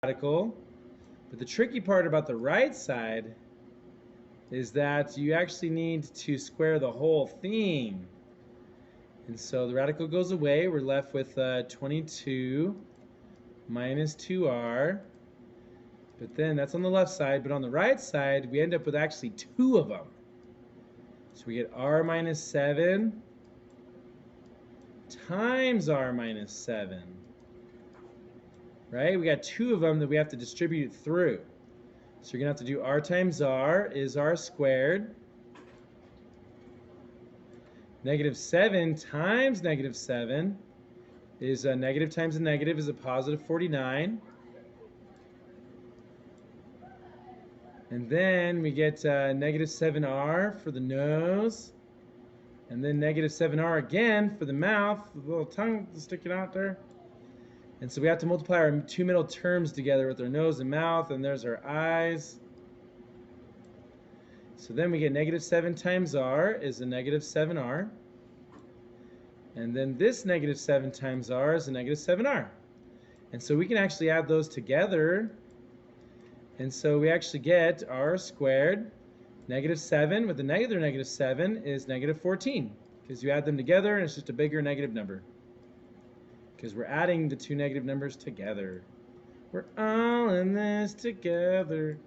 radical. But the tricky part about the right side is that you actually need to square the whole thing. And so the radical goes away. We're left with 22 minus 2r. But then that's on the left side. But on the right side, we end up with actually two of them. So we get r minus 7 times r minus 7. Right? We got two of them that we have to distribute through. So you're going to have to do r times r is r squared. Negative 7 times negative 7 is a negative times a negative is a positive 49. And then we get negative 7r for the nose. And then negative 7r again for the mouth. The little tongue sticking out there. And so we have to multiply our two middle terms together with our nose and mouth. And there's our eyes. So then we get negative 7 times r is a negative 7r. And then this negative 7 times r is a negative 7r. And so we can actually add those together. And so we actually get r squared. Negative 7 with the negative 7 is negative 14. Because you add them together and it's just a bigger negative number. Because we're adding the two negative numbers together. We're all in this together.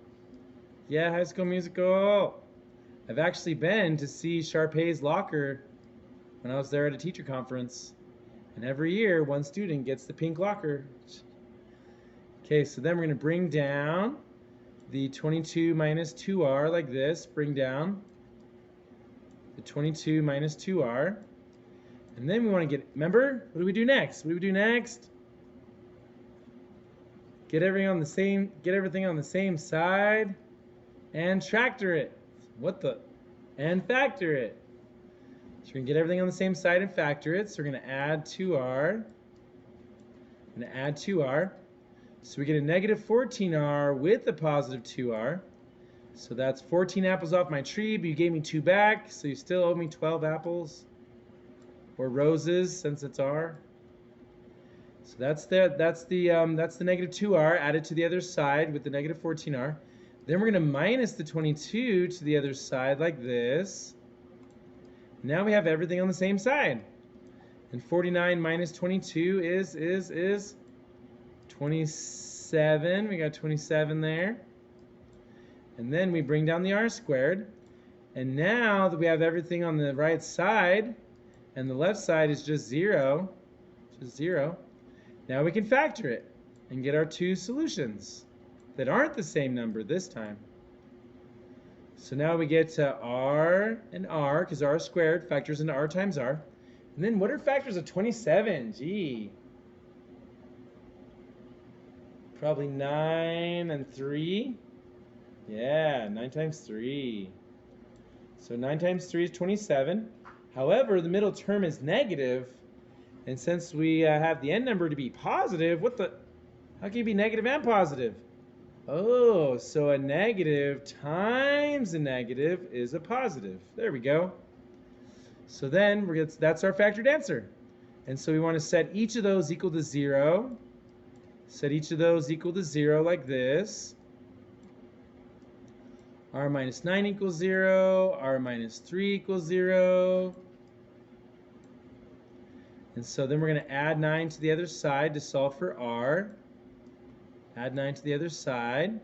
Yeah, High School Musical. I've actually been to see Sharpay's locker when I was there at a teacher conference. And every year, one student gets the pink locker. Okay, so then we're going to bring down the 22 minus 2r like this. Bring down the 22 minus 2r. And then we want to get, remember, what do we do next? What do we do next? Get everything on the same side and tractor it. What the? And factor it. So we're going to get everything on the same side and factor it. So we're going to add 2r. I'm going to add 2r. So we get a negative 14r with a positive 2r. So that's 14 apples off my tree, but you gave me 2 back, so you still owe me 12 apples. Or roses, since it's r. So that's the negative 2r added to the other side with the negative 14r. Then we're going to minus the 22 to the other side like this. Now we have everything on the same side. And 49 minus 22 is 27. We got 27 there. And then we bring down the r squared. And now that we have everything on the right side, and the left side is just 0, now we can factor it and get our two solutions that aren't the same number this time. So now we get r and r, because r squared factors into r times r. And then what are factors of 27? Gee. Probably 9 and 3. Yeah, 9 times 3. So 9 times 3 is 27. However, the middle term is negative. And since we have the n number to be positive, how can it be negative and positive? Oh, so a negative times a negative is a positive. There we go. So then that's our factored answer. And so we want to set each of those equal to 0. Set each of those equal to 0 like this. R minus 9 equals 0. R minus 3 equals 0. And so then we're going to add 9 to the other side to solve for r. Add 9 to the other side.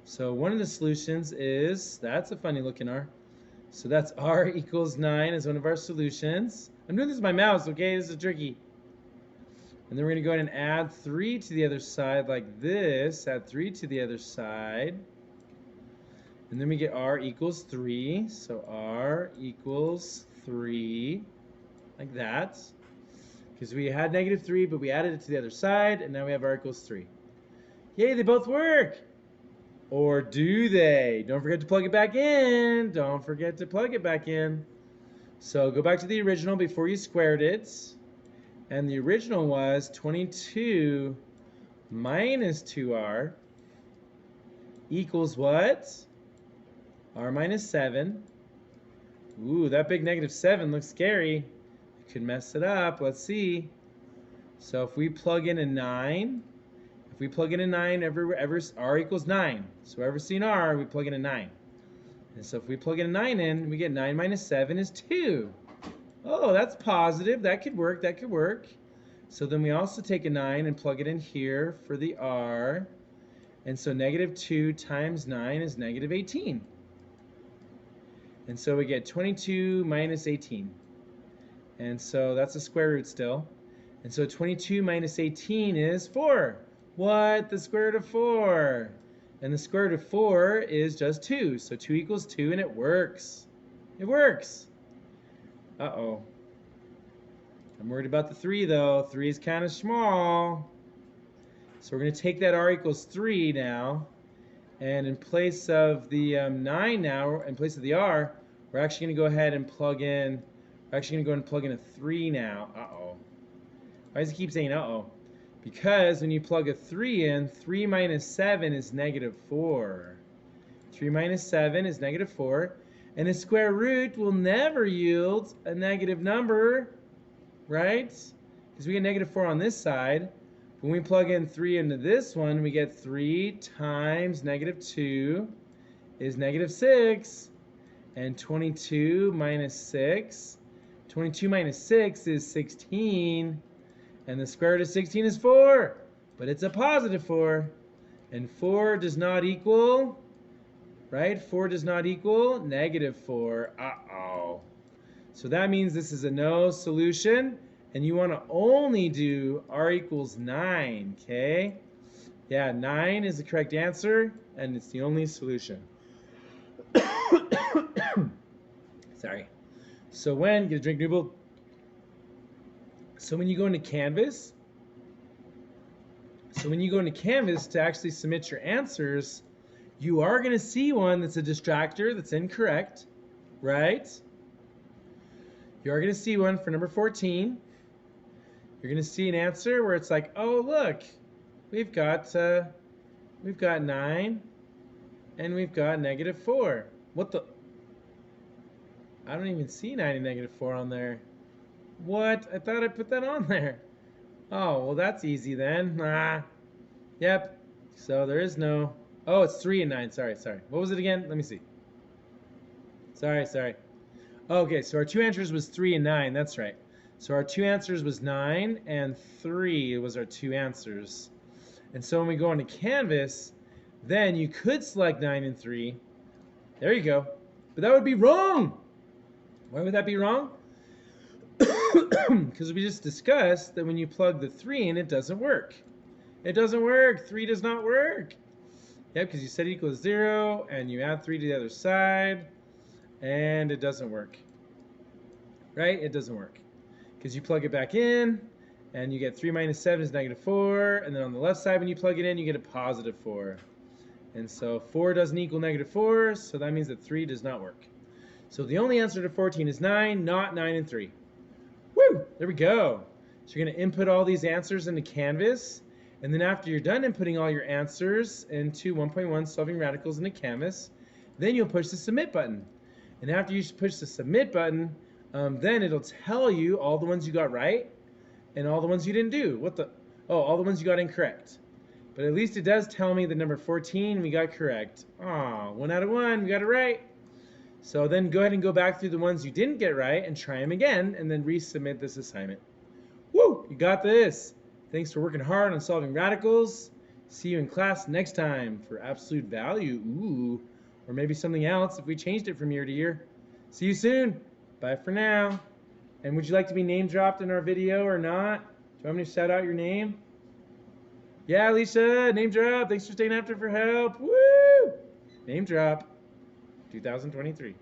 So one of the solutions is, that's a funny looking r. So that's r equals 9 as one of our solutions. I'm doing this with my mouse, okay? This is tricky. And then we're going to go ahead and add 3 to the other side like this. Add 3 to the other side. And then we get r equals 3. So r equals 3 like that. Because we had negative 3, but we added it to the other side, and now we have r equals 3. Yay, they both work! Or do they? Don't forget to plug it back in. Don't forget to plug it back in. So go back to the original before you squared it. And the original was 22 minus 2r equals what? R minus 7. Ooh, that big negative 7 looks scary. You could mess it up. Let's see. So if we plug in a 9, If we plug in a 9, r equals 9. So wherever seen r, we plug in a 9. And so if we plug in a 9 in, we get 9 minus 7 is 2. Oh, that's positive. That could work. That could work. So then we also take a 9 and plug it in here for the r. And so negative 2 times 9 is negative 18. And so we get 22 minus 18. And so that's a square root still. And so 22 minus 18 is 4. What? The square root of 4. And the square root of 4 is just 2. So 2 equals 2, and it works. It works. Uh-oh. I'm worried about the 3, though. 3 is kind of small. So we're going to take that r equals 3 now. And in place of the 9 now, in place of the r, we're actually going to go ahead and plug in, we're actually going to go ahead and plug in a 3 now. Uh-oh. Why does it keep saying uh-oh? Because when you plug a 3 in, 3 minus 7 is negative 4. 3 minus 7 is negative 4. And a square root will never yield a negative number, right? Because we get negative 4 on this side. When we plug in 3 into this one, we get 3 times negative 2 is negative 6. And 22 minus 6. 22 minus 6 is 16. And the square root of 16 is 4. But it's a positive 4. And 4 does not equal, right? 4 does not equal negative 4. Uh-oh. So that means this is a no solution. And you want to only do r equals 9, okay? Yeah, 9 is the correct answer, and it's the only solution. Sorry. So when, get a drink, Nooble. So when you go into Canvas, to actually submit your answers, you are going to see one that's a distractor that's incorrect, right? You are going to see one for number 14. You're going to see an answer where it's like, oh, look, we've got 9 and we've got negative 4. What the? I don't even see 9 and negative 4 on there. What? I thought I put that on there. Oh, well, that's easy then. Yep. So there is no. Oh, it's 3 and 9. Sorry. What was it again? Let me see. Sorry. Okay, so our two answers was 3 and 9. That's right. So our two answers was 9 and 3 was our two answers. And so when we go into Canvas, then you could select 9 and 3. There you go. But that would be wrong. Why would that be wrong? Because we just discussed that when you plug the 3 in, it doesn't work. It doesn't work. 3 does not work. Yep, because you set it equals 0, and you add 3 to the other side, and it doesn't work. Right? It doesn't work. Because you plug it back in, and you get 3 minus 7 is negative 4, and then on the left side when you plug it in, you get a positive 4. And so 4 doesn't equal negative 4, so that means that 3 does not work. So the only answer to 14 is 9, not 9 and 3. Woo! There we go. So you're going to input all these answers into Canvas, and then after you're done inputting all your answers into 1.1 Solving Radicals into Canvas, then you'll push the Submit button. And after you push the Submit button, then it'll tell you all the ones you got right and all the ones you didn't do. What the? Oh, all the ones you got incorrect. But at least it does tell me that number 14 we got correct. Aw, 1 out of 1, we got it right. So then go ahead and go back through the ones you didn't get right and try them again and then resubmit this assignment. Woo! You got this. Thanks for working hard on solving radicals. See you in class next time for absolute value. Ooh, or maybe something else if we changed it from year to year. See you soon. Bye for now. And would you like to be name dropped in our video or not? Do you want me to shout out your name? Yeah, Alicia, name drop. Thanks for staying after for help. Woo! Name drop 2023.